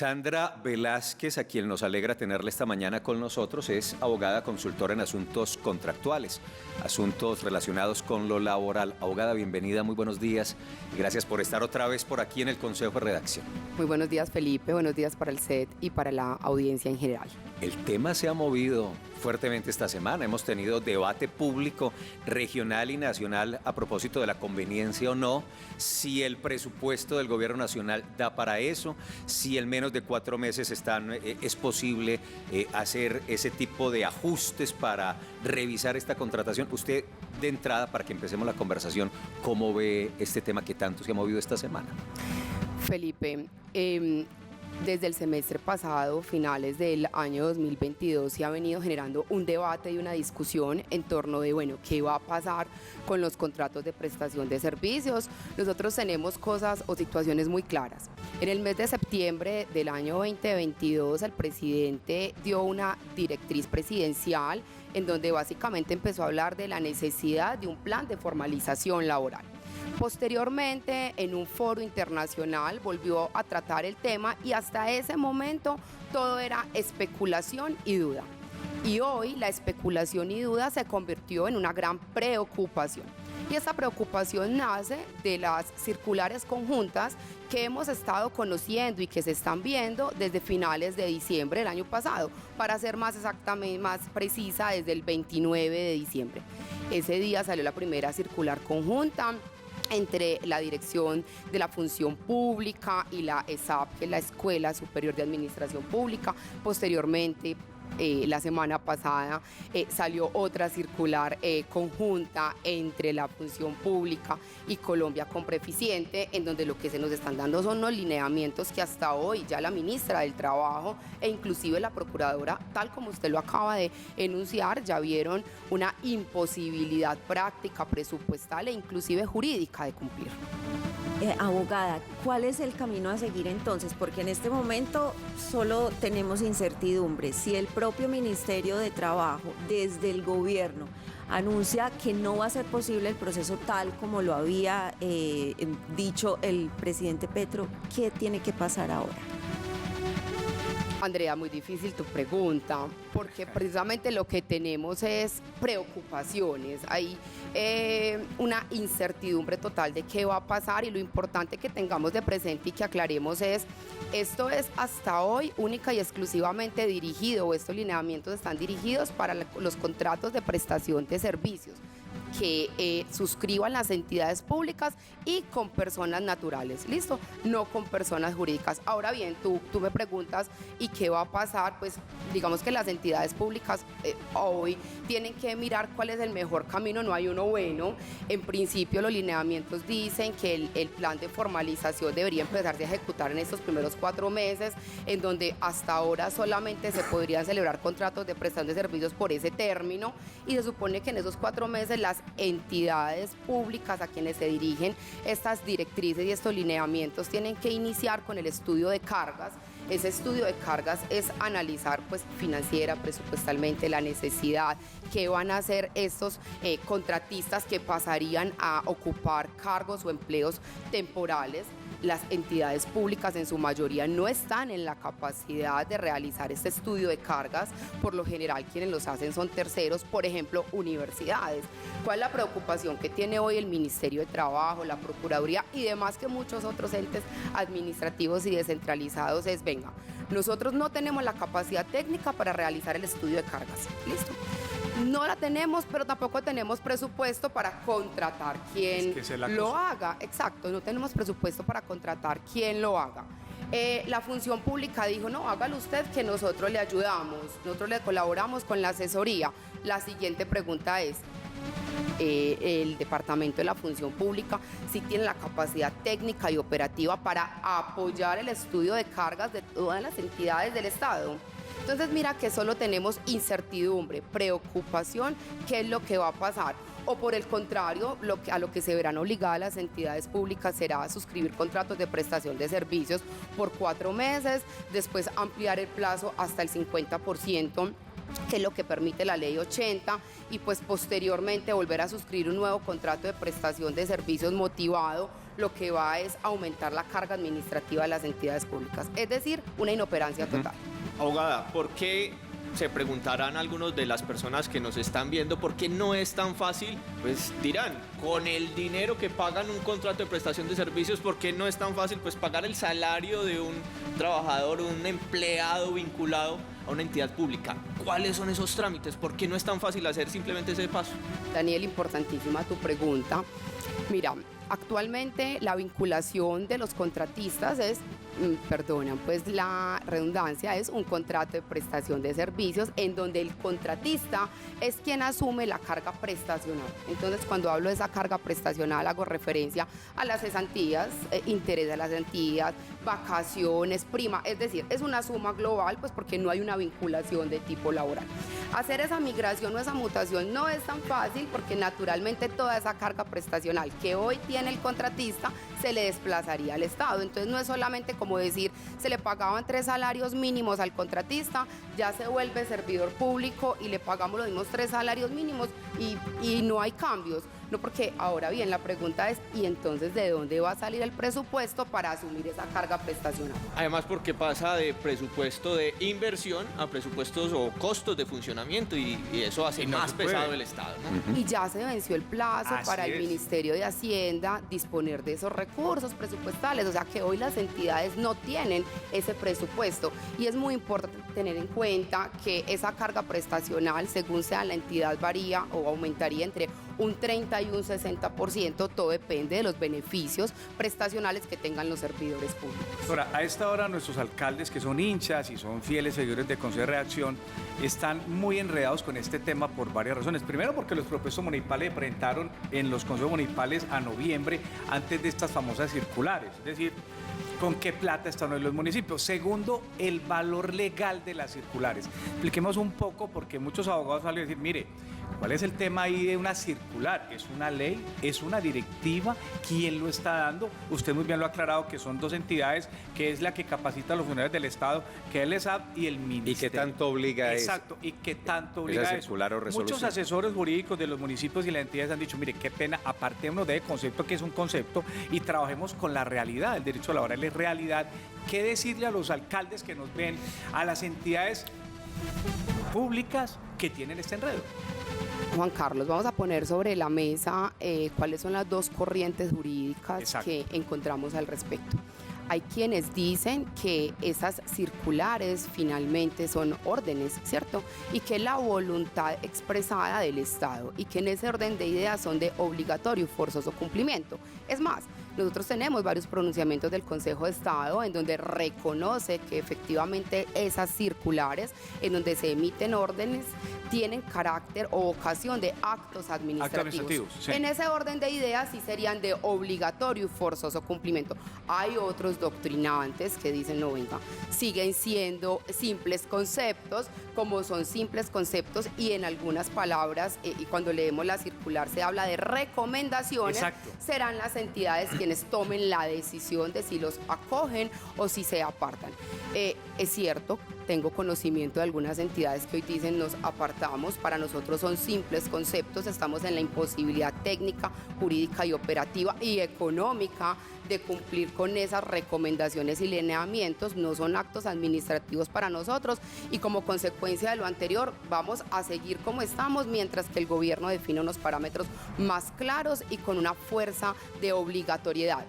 Alexandra Velázquez, a quien nos alegra tenerla esta mañana con nosotros, es abogada consultora en asuntos contractuales, asuntos relacionados con lo laboral. Abogada, bienvenida, muy buenos días y gracias por estar otra vez por aquí en el Consejo de Redacción. Muy buenos días, Felipe, buenos días para el set y para la audiencia en general. El tema se ha movido fuertemente esta semana. Hemos tenido debate público regional y nacional a propósito de la conveniencia o no, si el presupuesto del gobierno nacional da para eso, si en menos de 4 meses es posible hacer ese tipo de ajustes para revisar esta contratación. Usted, de entrada, para que empecemos la conversación, ¿cómo ve este tema que tanto se ha movido esta semana? Felipe, desde el semestre pasado, finales del año 2022, se ha venido generando un debate y una discusión en torno de, bueno, ¿qué va a pasar con los contratos de prestación de servicios? Nosotros tenemos cosas o situaciones muy claras. En el mes de septiembre del año 2022, el presidente dio una directriz presidencial en donde básicamente empezó a hablar de la necesidad de un plan de formalización laboral. Posteriormente, en un foro internacional, volvió a tratar el tema y hasta ese momento todo era especulación y duda. Y hoy la especulación y duda se convirtió en una gran preocupación. Y esta preocupación nace de las circulares conjuntas que hemos estado conociendo y que se están viendo desde finales de diciembre del año pasado, para ser más exactamente, más precisa, desde el 29 de diciembre. Ese día salió la primera circular conjunta entre la Dirección de la Función Pública y la ESAP, que es la Escuela Superior de Administración Pública. Posteriormente, la semana pasada salió otra circular conjunta entre la Función Pública y Colombia Compreficiente, en donde lo que se nos están dando son los lineamientos que hasta hoy ya la ministra del Trabajo e inclusive la procuradora, tal como usted lo acaba de enunciar, ya vieron una imposibilidad práctica, presupuestal e inclusive jurídica de cumplir. Abogada, ¿cuál es el camino a seguir entonces? Porque en este momento solo tenemos incertidumbre. Si el propio Ministerio de Trabajo, desde el gobierno, anuncia que no va a ser posible el proceso tal como lo había dicho el presidente Petro, ¿qué tiene que pasar ahora? Andrea, muy difícil tu pregunta, porque precisamente lo que tenemos es preocupaciones. Hay una incertidumbre total de qué va a pasar, y lo importante que tengamos de presente y que aclaremos es, esto es hasta hoy única y exclusivamente dirigido, o estos lineamientos están dirigidos para los contratos de prestación de servicios que suscriban las entidades públicas y con personas naturales, ¿listo? No con personas jurídicas. Ahora bien, tú me preguntas, ¿y qué va a pasar? Pues digamos que las entidades públicas hoy tienen que mirar cuál es el mejor camino, no hay uno bueno. En principio los lineamientos dicen que el plan de formalización debería empezarse a ejecutar en estos primeros 4 meses, en donde hasta ahora solamente se podrían celebrar contratos de prestación de servicios por ese término, y se supone que en esos 4 meses las entidades públicas a quienes se dirigen estas directrices y estos lineamientos tienen que iniciar con el estudio de cargas. Ese estudio de cargas es analizar, pues, financiera, presupuestalmente, la necesidad, qué van a hacer estos contratistas que pasarían a ocupar cargos o empleos temporales. Las entidades públicas en su mayoría no están en la capacidad de realizar este estudio de cargas. Por lo general quienes los hacen son terceros, por ejemplo, universidades. ¿Cuál es la preocupación que tiene hoy el Ministerio de Trabajo, la Procuraduría y demás que muchos otros entes administrativos y descentralizados? Es, venga, nosotros no tenemos la capacidad técnica para realizar el estudio de cargas. ¿Listo? No la tenemos, pero tampoco tenemos presupuesto para contratar quien lo haga. Exacto, no tenemos presupuesto para contratar quien lo haga. La Función Pública dijo, no, hágalo usted, que nosotros le ayudamos, nosotros le colaboramos con la asesoría. La siguiente pregunta es, el Departamento de la Función Pública sí tiene la capacidad técnica y operativa para apoyar el estudio de cargas de todas las entidades del Estado. Entonces mira que solo tenemos incertidumbre, preocupación, ¿qué es lo que va a pasar? O por el contrario, a lo que se verán obligadas las entidades públicas será suscribir contratos de prestación de servicios por 4 meses, después ampliar el plazo hasta el 50%, que es lo que permite la ley 80, y pues posteriormente volver a suscribir un nuevo contrato de prestación de servicios motivado, lo que va es aumentar la carga administrativa de las entidades públicas, es decir, una inoperancia total. Abogada, ¿por qué se preguntarán algunos de las personas que nos están viendo por qué no es tan fácil? Pues dirán, con el dinero que pagan un contrato de prestación de servicios, ¿por qué no es tan fácil pues pagar el salario de un trabajador, un empleado vinculado a una entidad pública? ¿Cuáles son esos trámites? ¿Por qué no es tan fácil hacer simplemente ese paso? Daniel, importantísima tu pregunta. Mira, actualmente la vinculación de los contratistas es, pues la redundancia, es un contrato de prestación de servicios en donde el contratista es quien asume la carga prestacional. Entonces, cuando hablo de esa carga prestacional, hago referencia a las cesantías, interés de las cesantías, vacaciones, prima, es decir, es una suma global, pues porque no hay una vinculación de tipo laboral. Hacer esa migración o esa mutación no es tan fácil porque naturalmente toda esa carga prestacional que hoy tiene el contratista se le desplazaría al Estado. Entonces no es solamente como decir, se le pagaban 3 salarios mínimos al contratista, ya se vuelve servidor público y le pagamos los mismos 3 salarios mínimos y no hay cambios. No, porque ahora bien, la pregunta es, ¿y entonces de dónde va a salir el presupuesto para asumir esa carga prestacional? Además, porque pasa de presupuesto de inversión a presupuestos o costos de funcionamiento y eso hace más pesado el Estado, ¿no? Y ya se venció el plazo para el Ministerio de Hacienda disponer de esos recursos presupuestales, o sea que hoy las entidades no tienen ese presupuesto y es muy importante tener en cuenta que esa carga prestacional, según sea la entidad, varía o aumentaría entre un 30 y un 60%, todo depende de los beneficios prestacionales que tengan los servidores públicos. Ahora, a esta hora nuestros alcaldes, que son hinchas y son fieles seguidores de Consejo de Reacción, están muy enredados con este tema por varias razones. Primero, porque los propuestos municipales se presentaron en los consejos municipales a noviembre, antes de estas famosas circulares, es decir, con qué plata están hoy los municipios. Segundo, el valor legal de las circulares. Expliquemos un poco, porque muchos abogados salen a decir, mire, ¿cuál es el tema ahí de una circular? ¿Es una ley? ¿Es una directiva? ¿Quién lo está dando? Usted muy bien lo ha aclarado, que son dos entidades, que es la que capacita a los funcionarios del Estado, que es el ESAP y el Ministerio. ¿Y qué tanto obliga eso? Exacto, ¿y qué tanto obliga esa eso? circular o resolución? Muchos asesores jurídicos de los municipios y las entidades han dicho, mire, qué pena, apartémonos de concepto, que es un concepto, y trabajemos con la realidad. El derecho laboral es realidad. ¿Qué decirle a los alcaldes que nos ven, a las entidades públicas que tienen este enredo? Juan Carlos, vamos a poner sobre la mesa cuáles son las dos corrientes jurídicas que encontramos al respecto. Hay quienes dicen que esas circulares finalmente son órdenes, ¿cierto? Y que la voluntad expresada del Estado y que en ese orden de ideas son de obligatorio y forzoso cumplimiento. Es más, nosotros tenemos varios pronunciamientos del Consejo de Estado en donde reconoce que efectivamente esas circulares, en donde se emiten órdenes, tienen carácter o vocación de actos administrativos. Sí. En ese orden de ideas sí serían de obligatorio y forzoso cumplimiento. Hay otros doctrinantes que dicen, no, venga, siguen siendo simples conceptos, como son simples conceptos y en algunas palabras, y cuando leemos la circular se habla de recomendaciones. Exacto. Serán las entidades quienes tomen la decisión de si los acogen o si se apartan. Es cierto, tengo conocimiento de algunas entidades que hoy dicen nos apartamos, para nosotros son simples conceptos, estamos en la imposibilidad técnica, jurídica y operativa y económica de cumplir con esas recomendaciones y lineamientos, no son actos administrativos para nosotros y como consecuencia de lo anterior vamos a seguir como estamos mientras que el gobierno define unos parámetros más claros y con una fuerza de obligatoriedad.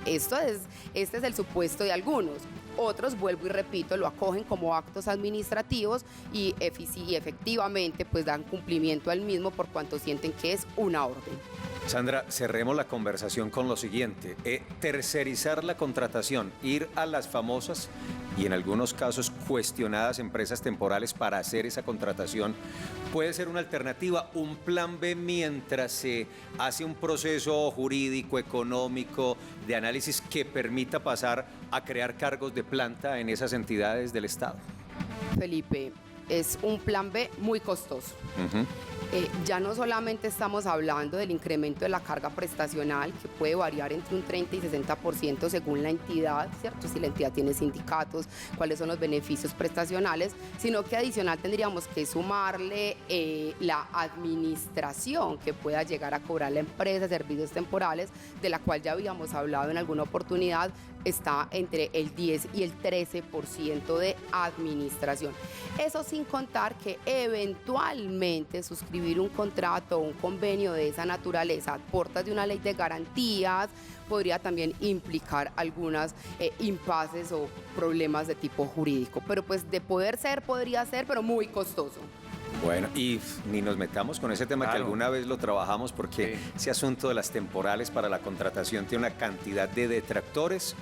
Este es el supuesto de algunos. Otros, vuelvo y repito, lo acogen como actos administrativos y efectivamente pues dan cumplimiento al mismo por cuanto sienten que es una orden. Sandra, cerremos la conversación con lo siguiente. Tercerizar la contratación, ir a las famosas y en algunos casos cuestionadas empresas temporales para hacer esa contratación, puede ser una alternativa, un plan B mientras se hace un proceso jurídico, económico, de análisis que permita pasar a crear cargos de planta en esas entidades del Estado. Felipe, es un plan B muy costoso. Ya no solamente estamos hablando del incremento de la carga prestacional, que puede variar entre un 30 y 60% según la entidad, ¿cierto? Si la entidad tiene sindicatos, cuáles son los beneficios prestacionales, sino que adicional tendríamos que sumarle la administración que pueda llegar a cobrar la empresa, servicios temporales, de la cual ya habíamos hablado en alguna oportunidad, está entre el 10 y el 13% de administración. Eso sin contar que eventualmente suscribir un contrato o un convenio de esa naturaleza a puertas de una ley de garantías podría también implicar algunas impases o problemas de tipo jurídico. Pero pues de poder ser, podría ser, pero muy costoso. Bueno, y ni nos metamos con ese tema que Claro. alguna vez lo trabajamos porque Sí. ese asunto de las temporales para la contratación tiene una cantidad de detractores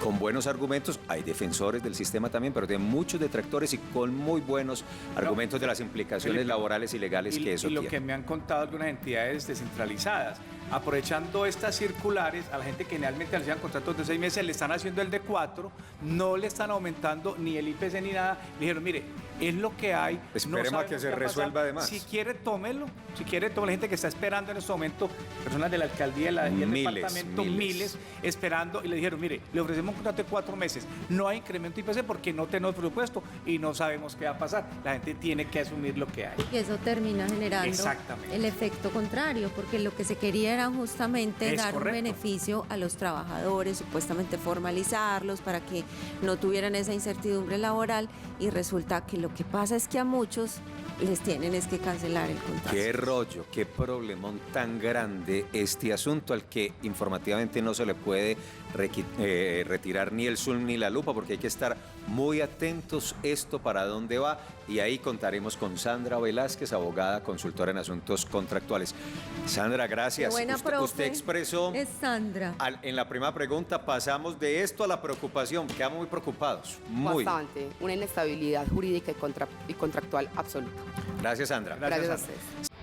con buenos argumentos. Hay defensores del sistema también, pero de muchos detractores y con muy buenos argumentos de las implicaciones Felipe, laborales y legales que eso y lo tiene. que me han contado algunas entidades descentralizadas, aprovechando estas circulares, a la gente que generalmente le hacían contratos de 6 meses, le están haciendo el de 4, no le están aumentando ni el IPC ni nada. Le dijeron, mire, es lo que hay. no Esperemos a sabemos que se qué va pasar. resuelva además. Si quiere, tómelo. Si quiere, tome la gente que está esperando en este momento, personas de la alcaldía y el Miles, departamento, miles. miles, esperando. Y le dijeron, mire, le ofrecemos un contrato de 4 meses. No hay incremento IPC porque no tenemos presupuesto y no sabemos qué va a pasar. La gente tiene que asumir lo que hay. Y eso termina generando Exactamente. el efecto contrario, porque lo que se quería era justamente Es dar correcto. un beneficio a los trabajadores, supuestamente formalizarlos para que no tuvieran esa incertidumbre laboral, y resulta que lo que pasa es que a muchos les tienen es que cancelar el contrato. Qué rollo, qué problemón tan grande este asunto al que informativamente no se le puede retirar ni el zoom ni la lupa, porque hay que estar muy atentos esto para dónde va, y ahí contaremos con Sandra Velázquez, abogada consultora en asuntos contractuales. Sandra, gracias. Qué buena, usted profe. expresó Es Sandra. en la primera pregunta, pasamos de esto a la preocupación, quedamos muy preocupados. Muy. Bastante, una inestabilidad jurídica y contractual absoluta. Gracias, Sandra. Gracias, Gracias a Sandra. ustedes.